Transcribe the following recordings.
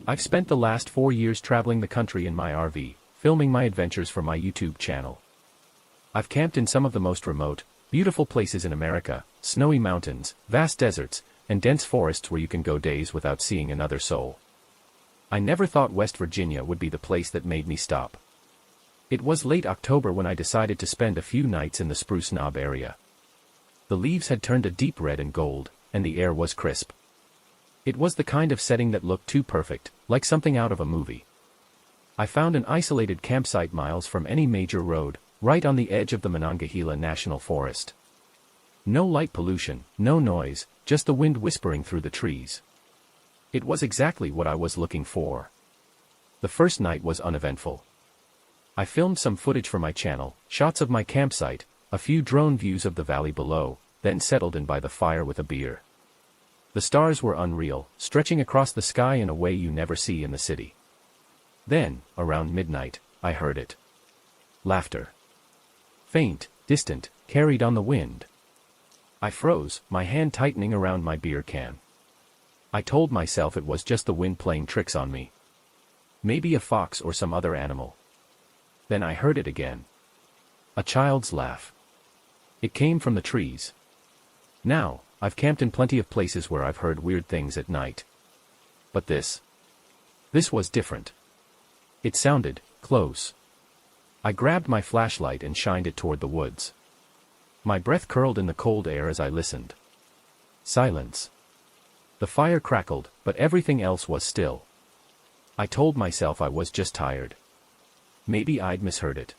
I've spent the last 4 years traveling the country in my RV, filming my adventures for my YouTube channel. I've camped in some of the most remote, beautiful places in America, snowy mountains, vast deserts, and dense forests where you can go days without seeing another soul. I never thought West Virginia would be the place that made me stop. It was late October when I decided to spend a few nights in the Spruce Knob area. The leaves had turned a deep red and gold, and the air was crisp. It was the kind of setting that looked too perfect, like something out of a movie. I found an isolated campsite miles from any major road, right on the edge of the Monongahela National Forest. No light pollution, no noise, just the wind whispering through the trees. It was exactly what I was looking for. The first night was uneventful. I filmed some footage for my channel, shots of my campsite, a few drone views of the valley below, then settled in by the fire with a beer. The stars were unreal, stretching across the sky in a way you never see in the city. Then, around midnight, I heard it. Laughter. Faint, distant, carried on the wind. I froze, my hand tightening around my beer can. I told myself it was just the wind playing tricks on me. Maybe a fox or some other animal. Then I heard it again. A child's laugh. It came from the trees. Now, I've camped in plenty of places where I've heard weird things at night. But this was different. It sounded close. I grabbed my flashlight and shined it toward the woods. My breath curled in the cold air as I listened. Silence. The fire crackled, but everything else was still. I told myself I was just tired. Maybe I'd misheard it.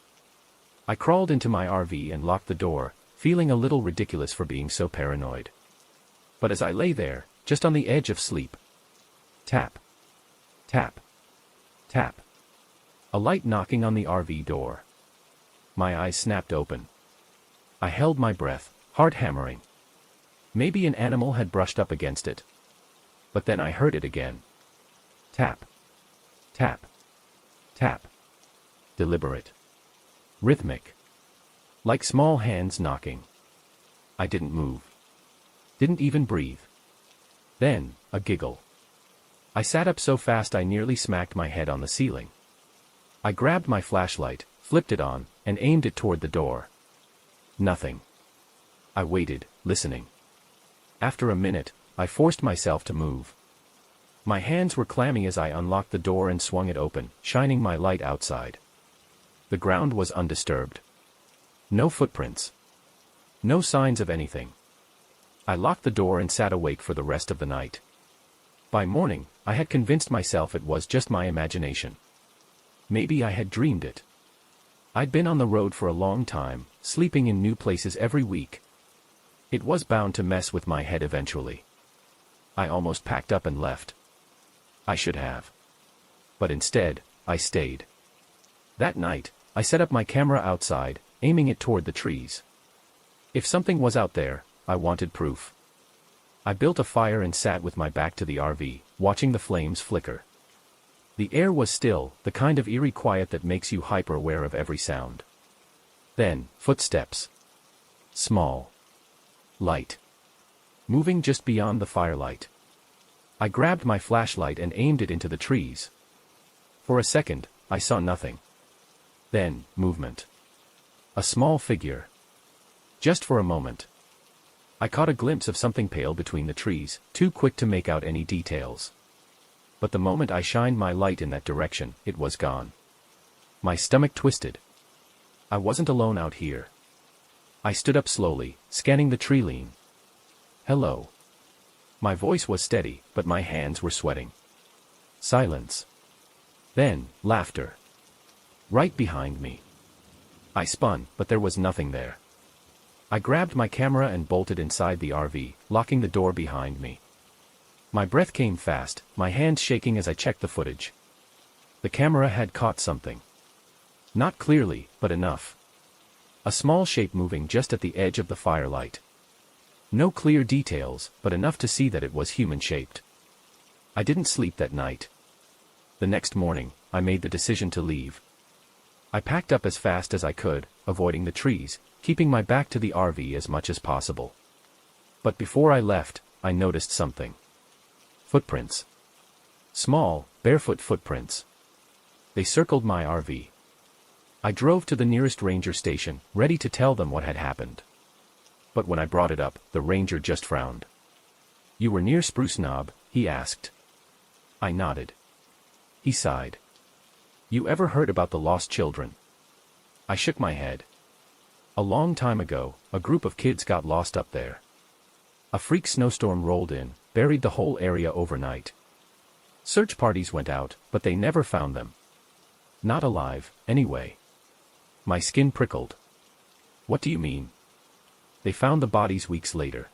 I crawled into my RV and locked the door, feeling a little ridiculous for being so paranoid. But as I lay there, just on the edge of sleep, tap, tap, tap. A light knocking on the RV door. My eyes snapped open. I held my breath, heart hammering. Maybe an animal had brushed up against it. But then I heard it again. Tap, tap, tap. Deliberate. Rhythmic. Like small hands knocking. I didn't move. Didn't even breathe. Then, a giggle. I sat up so fast I nearly smacked my head on the ceiling. I grabbed my flashlight, flipped it on, and aimed it toward the door. Nothing. I waited, listening. After a minute, I forced myself to move. My hands were clammy as I unlocked the door and swung it open, shining my light outside. The ground was undisturbed. No footprints. No signs of anything. I locked the door and sat awake for the rest of the night. By morning, I had convinced myself it was just my imagination. Maybe I had dreamed it. I'd been on the road for a long time, sleeping in new places every week. It was bound to mess with my head eventually. I almost packed up and left. I should have. But instead, I stayed. That night, I set up my camera outside, aiming it toward the trees. If something was out there, I wanted proof. I built a fire and sat with my back to the RV, watching the flames flicker. The air was still, the kind of eerie quiet that makes you hyper-aware of every sound. Then, footsteps. Small. Light. Moving just beyond the firelight. I grabbed my flashlight and aimed it into the trees. For a second, I saw nothing. Then, movement. A small figure. Just for a moment. I caught a glimpse of something pale between the trees, too quick to make out any details. But the moment I shined my light in that direction, it was gone. My stomach twisted. I wasn't alone out here. I stood up slowly, scanning the tree line. Hello. My voice was steady, but my hands were sweating. Silence. Then, laughter. Right behind me. I spun, but there was nothing there. I grabbed my camera and bolted inside the RV, locking the door behind me. My breath came fast, my hands shaking as I checked the footage. The camera had caught something. Not clearly, but enough. A small shape moving just at the edge of the firelight. No clear details, but enough to see that it was human-shaped. I didn't sleep that night. The next morning, I made the decision to leave. I packed up as fast as I could, avoiding the trees, keeping my back to the RV as much as possible. But before I left, I noticed something. Footprints. Small, barefoot footprints. They circled my RV. I drove to the nearest ranger station, ready to tell them what had happened. But when I brought it up, the ranger just frowned. "You were near Spruce Knob?" he asked. I nodded. He sighed. "You ever heard about the lost children?" I shook my head. "A long time ago, a group of kids got lost up there. A freak snowstorm rolled in, buried the whole area overnight. Search parties went out, but they never found them. Not alive, anyway." My skin prickled. "What do you mean?" "They found the bodies weeks later.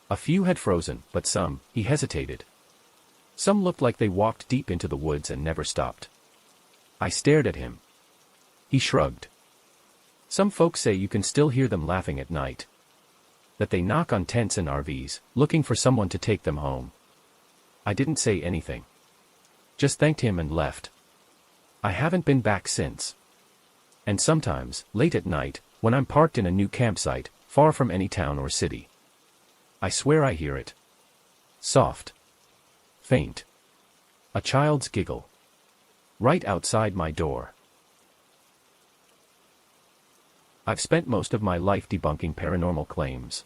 A few had frozen, but some," he hesitated. "Some looked like they walked deep into the woods and never stopped." I stared at him. He shrugged. "Some folks say you can still hear them laughing at night. That they knock on tents and RVs, looking for someone to take them home." I didn't say anything. Just thanked him and left. I haven't been back since. And sometimes, late at night, when I'm parked in a new campsite, far from any town or city, I swear I hear it. Soft. Faint. A child's giggle. Right outside my door. I've spent most of my life debunking paranormal claims.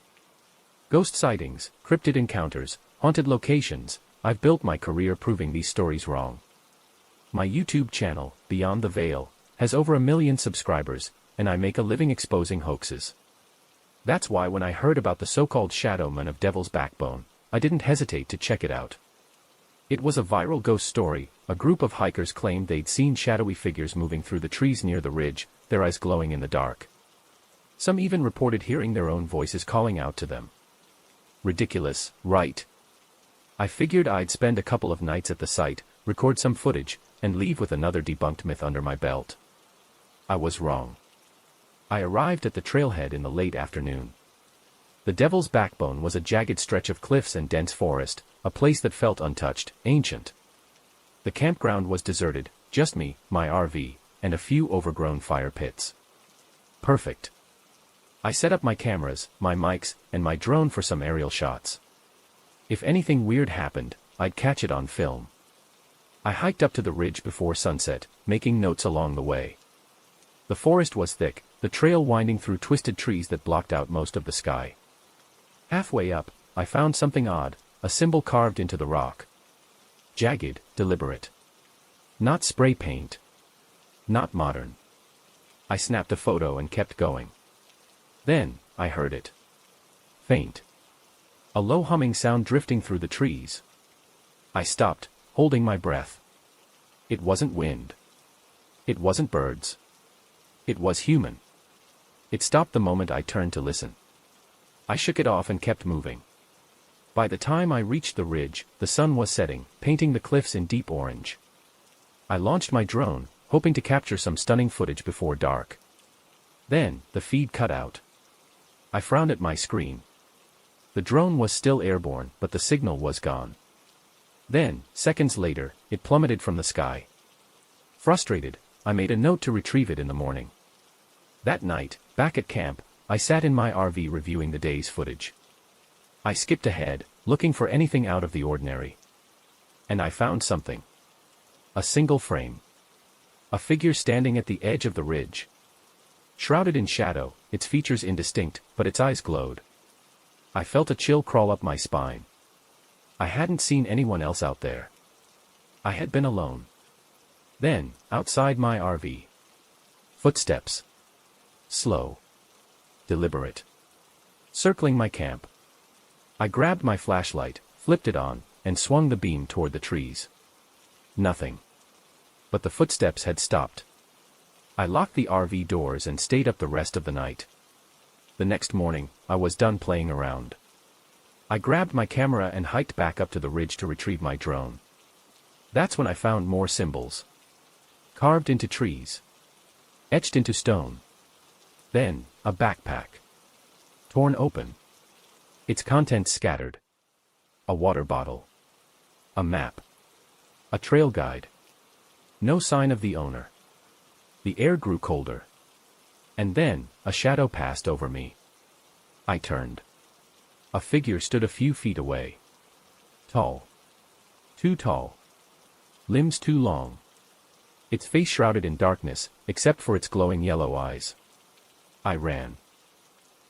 Ghost sightings, cryptid encounters, haunted locations. I've built my career proving these stories wrong. My YouTube channel, Beyond the Veil, has over 1 million subscribers, and I make a living exposing hoaxes. That's why when I heard about the so-called Shadow Man of Devil's Backbone, I didn't hesitate to check it out. It was a viral ghost story. A group of hikers claimed they'd seen shadowy figures moving through the trees near the ridge, their eyes glowing in the dark. Some even reported hearing their own voices calling out to them. Ridiculous, right? I figured I'd spend a couple of nights at the site, record some footage, and leave with another debunked myth under my belt. I was wrong. I arrived at the trailhead in the late afternoon. The Devil's Backbone was a jagged stretch of cliffs and dense forest, a place that felt untouched, ancient. The campground was deserted, just me, my RV, and a few overgrown fire pits. Perfect. I set up my cameras, my mics, and my drone for some aerial shots. If anything weird happened, I'd catch it on film. I hiked up to the ridge before sunset, making notes along the way. The forest was thick, the trail winding through twisted trees that blocked out most of the sky. Halfway up, I found something odd, a symbol carved into the rock. Jagged, deliberate. Not spray paint. Not modern. I snapped a photo and kept going. Then, I heard it. Faint. A low humming sound drifting through the trees. I stopped, holding my breath. It wasn't wind. It wasn't birds. It was human. It stopped the moment I turned to listen. I shook it off and kept moving. By the time I reached the ridge, the sun was setting, painting the cliffs in deep orange. I launched my drone, hoping to capture some stunning footage before dark. Then, the feed cut out. I frowned at my screen. The drone was still airborne, but the signal was gone. Then, seconds later, it plummeted from the sky. Frustrated, I made a note to retrieve it in the morning. That night, back at camp, I sat in my RV reviewing the day's footage. I skipped ahead, looking for anything out of the ordinary. And I found something. A single frame. A figure standing at the edge of the ridge. Shrouded in shadow, its features indistinct, but its eyes glowed. I felt a chill crawl up my spine. I hadn't seen anyone else out there. I had been alone. Then, outside my RV. Footsteps. Slow. Deliberate. Circling my camp. I grabbed my flashlight, flipped it on, and swung the beam toward the trees. Nothing. But the footsteps had stopped. I locked the RV doors and stayed up the rest of the night. The next morning, I was done playing around. I grabbed my camera and hiked back up to the ridge to retrieve my drone. That's when I found more symbols. Carved into trees. Etched into stone. Then, a backpack. Torn open. Its contents scattered. A water bottle. A map. A trail guide. No sign of the owner. The air grew colder. And then, a shadow passed over me. I turned. A figure stood a few feet away. Tall. Too tall. limbs too long. Its face shrouded in darkness, except for its glowing yellow eyes. I ran.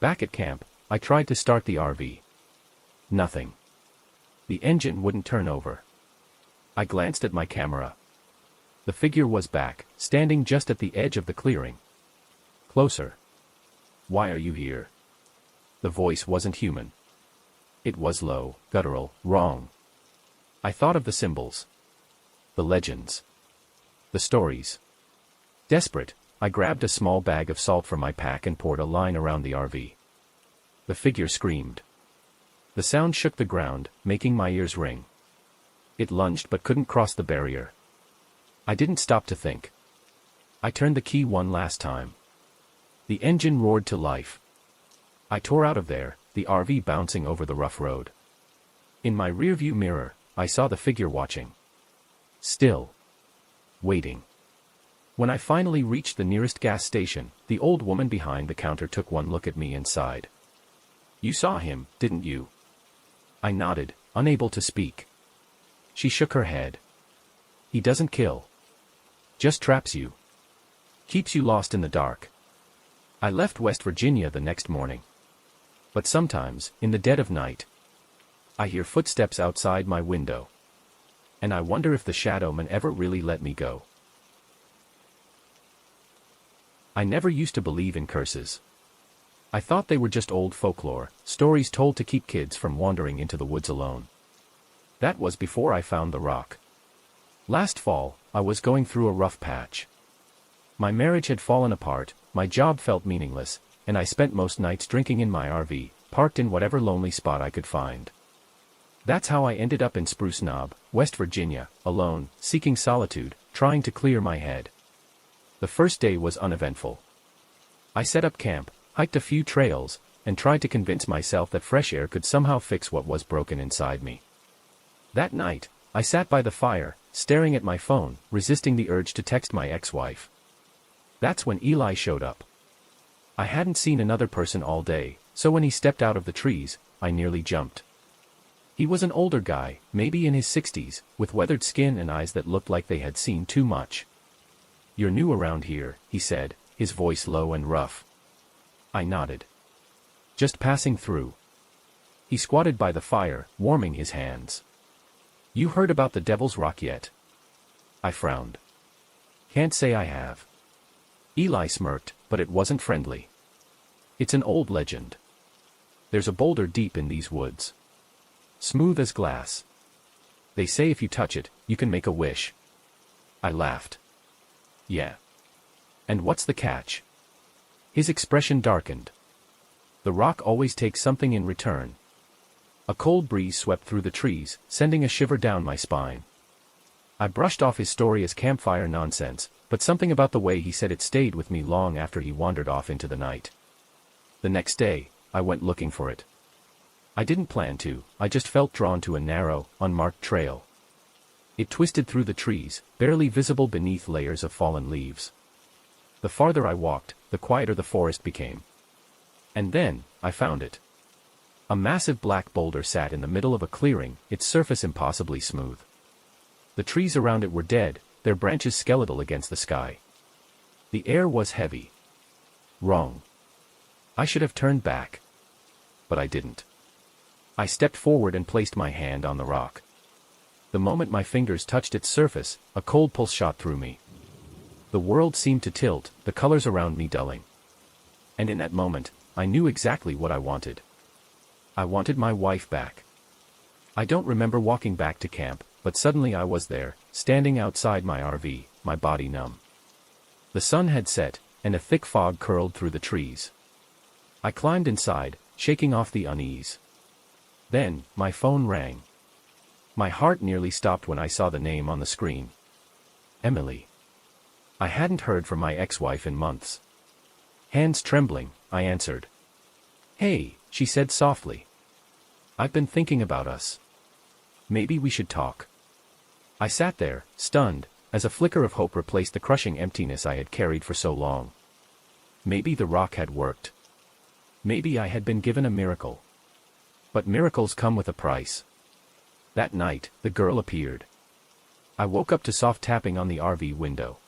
Back at camp, I tried to start the RV. Nothing. The engine wouldn't turn over. I glanced at my camera. The figure was back, standing just at the edge of the clearing. Closer. Why are you here? The voice wasn't human. It was low, guttural, wrong. I thought of the symbols. The legends. The stories. Desperate, I grabbed a small bag of salt from my pack and poured a line around the RV. The figure screamed. The sound shook the ground, making my ears ring. It lunged but couldn't cross the barrier. I didn't stop to think. I turned the key one last time. The engine roared to life. I tore out of there, the RV bouncing over the rough road. In my rearview mirror, I saw the figure watching. Still. Waiting. When I finally reached the nearest gas station, the old woman behind the counter took one look at me and sighed. "You saw him, didn't you?" I nodded, unable to speak. She shook her head. "He doesn't kill. Just traps you. Keeps you lost in the dark." I left West Virginia the next morning. But sometimes, in the dead of night, I hear footsteps outside my window. And I wonder if the shadow man ever really let me go. I never used to believe in curses. I thought they were just old folklore, stories told to keep kids from wandering into the woods alone. That was before I found the rock. Last fall, I was going through a rough patch. My marriage had fallen apart, my job felt meaningless, and I spent most nights drinking in my RV, parked in whatever lonely spot I could find. That's how I ended up in Spruce Knob, West Virginia, alone, seeking solitude, trying to clear my head. The first day was uneventful. I set up camp, hiked a few trails, and tried to convince myself that fresh air could somehow fix what was broken inside me. That night, I sat by the fire, staring at my phone, resisting the urge to text my ex-wife. That's when Eli showed up. I hadn't seen another person all day, so when he stepped out of the trees, I nearly jumped. He was an older guy, maybe in his 60s, with weathered skin and eyes that looked like they had seen too much. "You're new around here," he said, his voice low and rough. I nodded. "Just passing through." He squatted by the fire, warming his hands. "You heard about the Devil's Rock yet?" I frowned. "Can't say I have." Eli smirked, but it wasn't friendly. "It's an old legend. There's a boulder deep in these woods. Smooth as glass. They say if you touch it, you can make a wish." I laughed. "Yeah. And what's the catch?" His expression darkened. "The rock always takes something in return." A cold breeze swept through the trees, sending a shiver down my spine. I brushed off his story as campfire nonsense, but something about the way he said it stayed with me long after he wandered off into the night. The next day, I went looking for it. I didn't plan to, I just felt drawn to a narrow, unmarked trail. It twisted through the trees, barely visible beneath layers of fallen leaves. The farther I walked, the quieter the forest became. And then, I found it. A massive black boulder sat in the middle of a clearing, its surface impossibly smooth. The trees around it were dead, their branches skeletal against the sky. The air was heavy. Wrong. I should have turned back. But I didn't. I stepped forward and placed my hand on the rock. The moment my fingers touched its surface, a cold pulse shot through me. The world seemed to tilt, the colors around me dulling. And in that moment, I knew exactly what I wanted. I wanted my wife back. I don't remember walking back to camp, but suddenly I was there, standing outside my RV, my body numb. The sun had set, and a thick fog curled through the trees. I climbed inside, shaking off the unease. Then, my phone rang. My heart nearly stopped when I saw the name on the screen. Emily. I hadn't heard from my ex-wife in months. Hands trembling, I answered. "Hey," she said softly. "I've been thinking about us. Maybe we should talk." I sat there, stunned, as a flicker of hope replaced the crushing emptiness I had carried for so long. Maybe the rock had worked. Maybe I had been given a miracle. But miracles come with a price. That night, the girl appeared. I woke up to soft tapping on the RV window.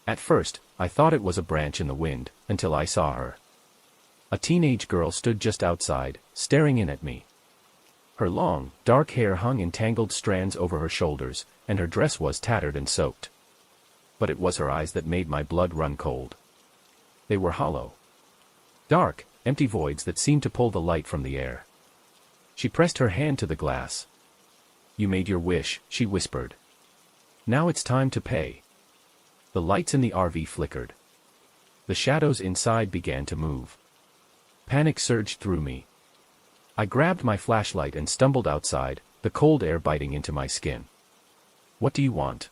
At first, I thought it was a branch in the wind, until I saw her. A teenage girl stood just outside, staring in at me. Her long, dark hair hung in tangled strands over her shoulders, and her dress was tattered and soaked. But it was her eyes that made my blood run cold. They were hollow. Dark, empty voids that seemed to pull the light from the air. She pressed her hand to the glass. "You made your wish," she whispered. "Now it's time to pay." The lights in the RV flickered. The shadows inside began to move. Panic surged through me. I grabbed my flashlight and stumbled outside, the cold air biting into my skin. "What do you want?"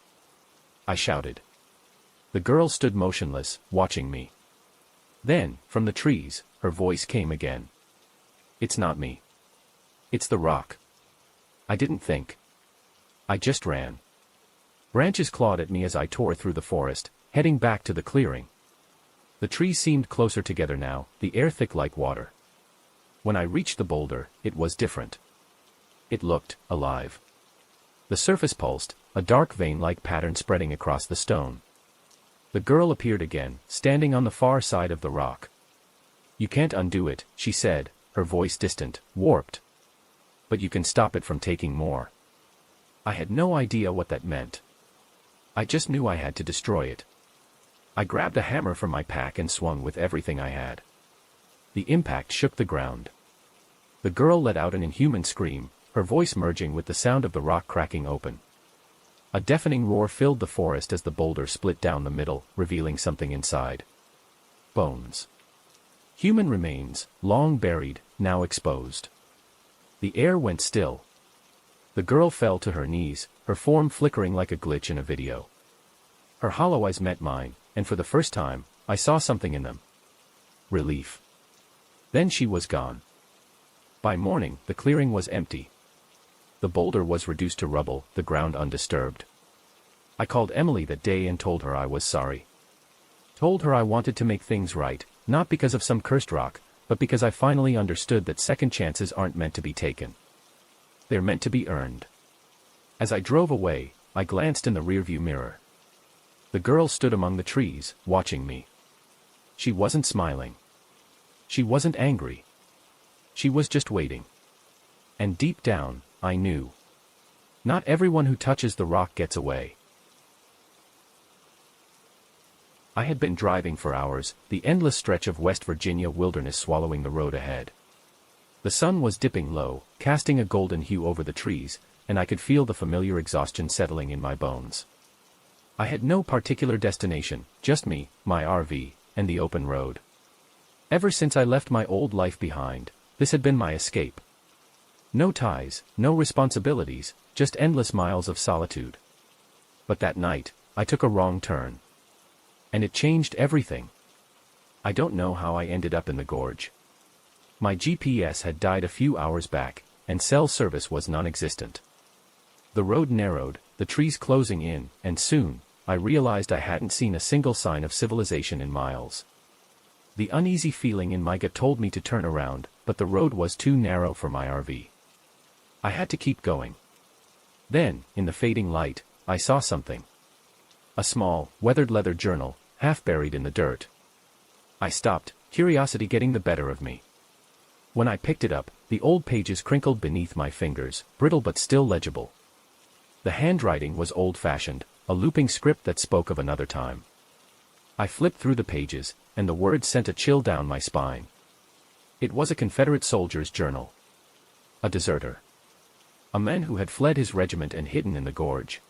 I shouted. The girl stood motionless, watching me. Then, from the trees, her voice came again. "It's not me. It's the rock." I didn't think. I just ran. Branches clawed at me as I tore through the forest, heading back to the clearing. The trees seemed closer together now, the air thick like water. When I reached the boulder, it was different. It looked alive. The surface pulsed, a dark vein-like pattern spreading across the stone. The girl appeared again, standing on the far side of the rock. "You can't undo it," she said, her voice distant, warped. "But you can stop it from taking more." I had no idea what that meant. I just knew I had to destroy it. I grabbed a hammer from my pack and swung with everything I had. The impact shook the ground. The girl let out an inhuman scream, her voice merging with the sound of the rock cracking open. A deafening roar filled the forest as the boulder split down the middle, revealing something inside. Bones. Human remains, long buried, now exposed. The air went still. The girl fell to her knees, her form flickering like a glitch in a video. Her hollow eyes met mine, and for the first time, I saw something in them. Relief. Then she was gone. By morning, the clearing was empty. The boulder was reduced to rubble, the ground undisturbed. I called Emily that day and told her I was sorry. Told her I wanted to make things right, not because of some cursed rock, but because I finally understood that second chances aren't meant to be taken. They're meant to be earned. As I drove away, I glanced in the rearview mirror. The girl stood among the trees, watching me. She wasn't smiling. She wasn't angry. She was just waiting. And deep down, I knew. Not everyone who touches the rock gets away. I had been driving for hours, the endless stretch of West Virginia wilderness swallowing the road ahead. The sun was dipping low, casting a golden hue over the trees, and I could feel the familiar exhaustion settling in my bones. I had no particular destination, just me, my RV, and the open road. Ever since I left my old life behind, this had been my escape. No ties, no responsibilities, just endless miles of solitude. But that night, I took a wrong turn. And it changed everything. I don't know how I ended up in the gorge. My GPS had died a few hours back, and cell service was non-existent. The road narrowed, the trees closing in, and soon, I realized I hadn't seen a single sign of civilization in miles. The uneasy feeling in my gut told me to turn around, but the road was too narrow for my RV. I had to keep going. Then, in the fading light, I saw something. A small, weathered leather journal, half buried in the dirt. I stopped, curiosity getting the better of me. When I picked it up, the old pages crinkled beneath my fingers, brittle but still legible. The handwriting was old-fashioned, a looping script that spoke of another time. I flipped through the pages, and the words sent a chill down my spine. It was a Confederate soldier's journal. A deserter. A man who had fled his regiment and hidden in the gorge.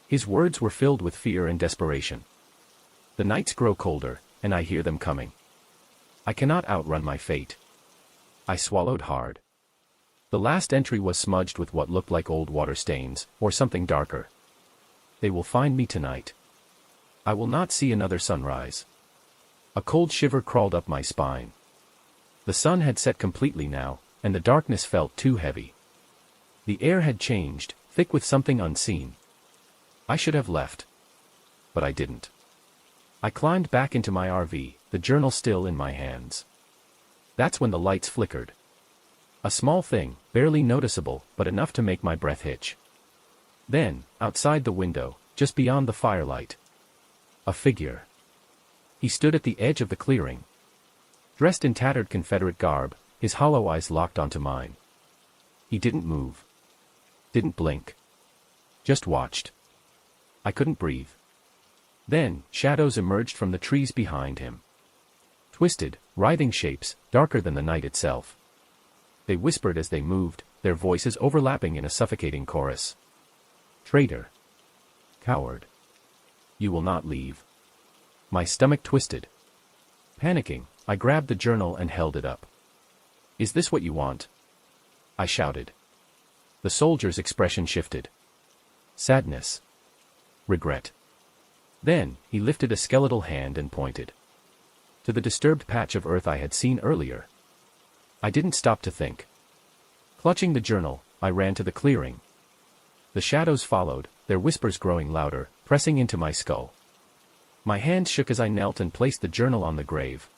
His words were filled with fear and desperation. The nights grow colder, and I hear them coming. I cannot outrun my fate. I swallowed hard. The last entry was smudged with what looked like old water stains, or something darker. They will find me tonight. I will not see another sunrise. A cold shiver crawled up my spine. The sun had set completely now, and the darkness felt too heavy. The air had changed, thick with something unseen. I should have left. But I didn't. I climbed back into my RV, the journal still in my hands. That's when the lights flickered. A small thing, barely noticeable, but enough to make my breath hitch. Then, outside the window, just beyond the firelight, a figure. He stood at the edge of the clearing. Dressed in tattered Confederate garb, his hollow eyes locked onto mine. He didn't move. Didn't blink. Just watched. I couldn't breathe. Then, shadows emerged from the trees behind him. Twisted, writhing shapes, darker than the night itself. They whispered as they moved, their voices overlapping in a suffocating chorus. Traitor. Coward. You will not leave. My stomach twisted. Panicking, I grabbed the journal and held it up. Is this what you want? I shouted. The soldier's expression shifted. Sadness. Regret. Then, he lifted a skeletal hand and pointed to the disturbed patch of earth I had seen earlier. I didn't stop to think. Clutching the journal, I ran to the clearing. The shadows followed, their whispers growing louder, pressing into my skull. My hand shook as I knelt and placed the journal on the grave.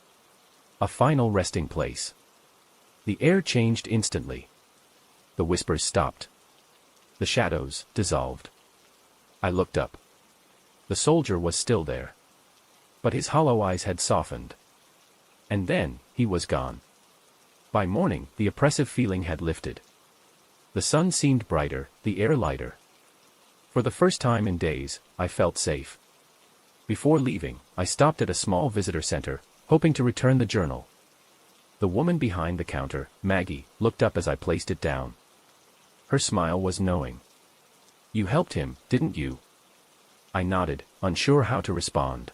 A final resting place. The air changed instantly. The whispers stopped. The shadows dissolved. I looked up. The soldier was still there. But his hollow eyes had softened. And then, he was gone. By morning, the oppressive feeling had lifted. The sun seemed brighter, the air lighter. For the first time in days, I felt safe. Before leaving, I stopped at a small visitor center, hoping to return the journal. The woman behind the counter, Maggie, looked up as I placed it down. Her smile was knowing. You helped him, didn't you? I nodded, unsure how to respond.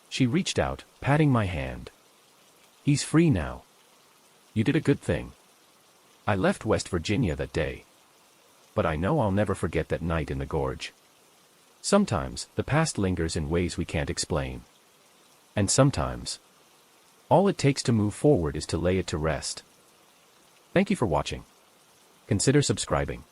She reached out, patting my hand. He's free now. You did a good thing. I left West Virginia that day. But I know I'll never forget that night in the gorge. Sometimes, the past lingers in ways we can't explain. And sometimes, all it takes to move forward is to lay it to rest. Thank you for watching. Consider subscribing.